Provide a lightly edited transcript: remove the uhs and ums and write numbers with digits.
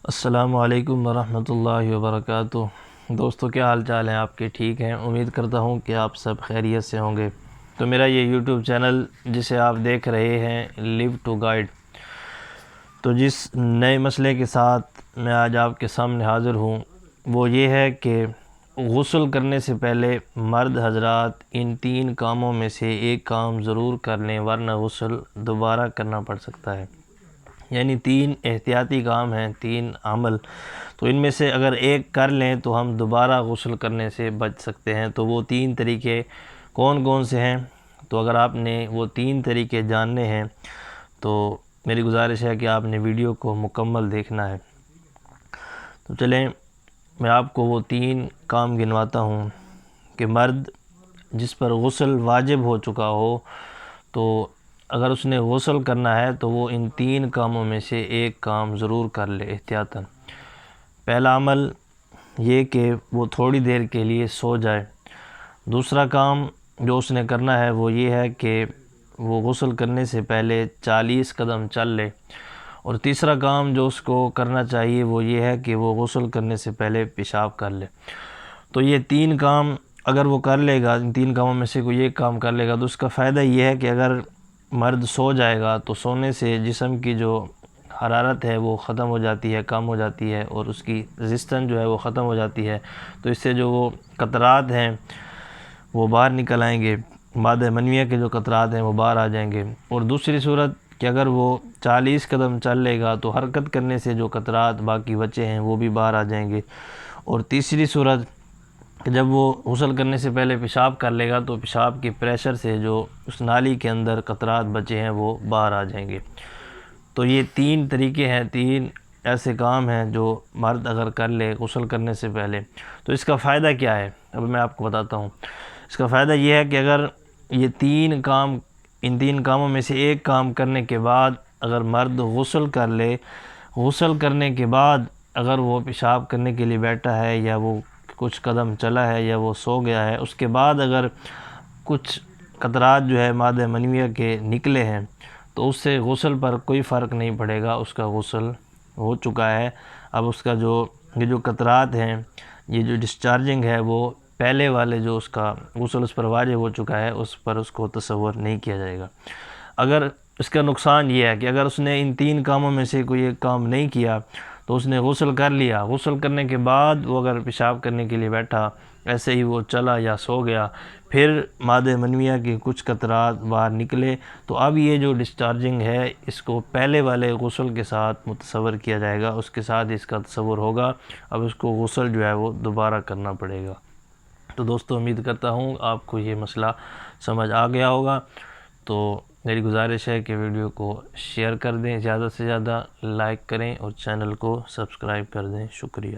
السلام علیکم ورحمۃ اللہ وبرکاتہ۔ دوستو کیا حال چال ہیں آپ کے؟ ٹھیک ہیں؟ امید کرتا ہوں کہ آپ سب خیریت سے ہوں گے۔ تو میرا یہ یوٹیوب چینل جسے آپ دیکھ رہے ہیں لیو ٹو گائیڈ، تو جس نئے مسئلے کے ساتھ میں آج آپ کے سامنے حاضر ہوں وہ یہ ہے کہ غسل کرنے سے پہلے مرد حضرات ان 3 کاموں میں سے ایک کام ضرور کر لیں، ورنہ غسل دوبارہ کرنا پڑ سکتا ہے۔ یعنی 3 احتیاطی کام ہیں، 3 عمل، تو ان میں سے اگر ایک کر لیں تو ہم دوبارہ غسل کرنے سے بچ سکتے ہیں۔ تو وہ 3 طریقے کون کون سے ہیں؟ تو اگر آپ نے وہ 3 طریقے جاننے ہیں تو میری گزارش ہے کہ آپ نے ویڈیو کو مکمل دیکھنا ہے۔ تو چلیں میں آپ کو وہ 3 کام گنواتا ہوں کہ مرد جس پر غسل واجب ہو چکا ہو، تو اگر اس نے غسل کرنا ہے تو وہ ان 3 کاموں میں سے ایک کام ضرور کر لے احتیاطاً۔ پہلا عمل یہ کہ وہ تھوڑی دیر کے لیے سو جائے۔ دوسرا کام جو اس نے کرنا ہے وہ یہ ہے کہ وہ غسل کرنے سے پہلے 40 قدم چل لے۔ اور تیسرا کام جو اس کو کرنا چاہیے وہ یہ ہے کہ وہ غسل کرنے سے پہلے پیشاب کر لے۔ تو یہ 3 کام اگر وہ کر لے گا، ان 3 کاموں میں سے کوئی ایک کام کر لے گا، تو اس کا فائدہ یہ ہے کہ اگر مرد سو جائے گا تو سونے سے جسم کی جو حرارت ہے وہ ختم ہو جاتی ہے، کم ہو جاتی ہے، اور اس کی ریزسٹنس جو ہے وہ ختم ہو جاتی ہے۔ تو اس سے جو وہ قطرات ہیں وہ باہر نکل آئیں گے، مادہ منویہ کے جو قطرات ہیں وہ باہر آ جائیں گے۔ اور دوسری صورت کہ اگر وہ 40 قدم چل لے گا تو حرکت کرنے سے جو قطرات باقی بچے ہیں وہ بھی باہر آ جائیں گے۔ اور تیسری صورت کہ جب وہ غسل کرنے سے پہلے پیشاب کر لے گا تو پیشاب کے پریشر سے جو اس نالی کے اندر قطرات بچے ہیں وہ باہر آ جائیں گے۔ تو یہ 3 طریقے ہیں، 3 ایسے کام ہیں جو مرد اگر کر لے غسل کرنے سے پہلے تو اس کا فائدہ کیا ہے؟ اب میں آپ کو بتاتا ہوں۔ اس کا فائدہ یہ ہے کہ اگر یہ 3 کام، ان 3 کاموں میں سے ایک کام کرنے کے بعد اگر مرد غسل کر لے، غسل کرنے کے بعد اگر وہ پیشاب کرنے کے لیے بیٹھا ہے یا وہ کچھ قدم چلا ہے یا وہ سو گیا ہے، اس کے بعد اگر کچھ قطرات جو ہے مادہ منویہ کے نکلے ہیں تو اس سے غسل پر کوئی فرق نہیں پڑے گا، اس کا غسل ہو چکا ہے۔ اب اس کا یہ جو قطرات ہیں، یہ جو ڈسچارجنگ ہے وہ پہلے والے جو اس کا غسل اس پر واجب ہو چکا ہے اس پر اس کو تصور نہیں کیا جائے گا۔ اگر اس کا نقصان یہ ہے کہ اگر اس نے ان 3 کاموں میں سے کوئی ایک کام نہیں کیا تو اس نے غسل کر لیا، غسل کرنے کے بعد وہ اگر پیشاب کرنے کے لیے بیٹھا، ایسے ہی وہ چلا یا سو گیا، پھر مادہ منویہ کے کچھ قطرات باہر نکلے، تو اب یہ جو ڈسچارجنگ ہے اس کو پہلے والے غسل کے ساتھ متصور کیا جائے گا، اس کے ساتھ اس کا تصور ہوگا۔ اب اس کو غسل جو ہے وہ دوبارہ کرنا پڑے گا۔ تو دوستو امید کرتا ہوں آپ کو یہ مسئلہ سمجھ آ گیا ہوگا۔ تو میری گزارش ہے کہ ویڈیو کو شیئر کر دیں، زیادہ سے زیادہ لائک کریں اور چینل کو سبسکرائب کر دیں۔ شکریہ۔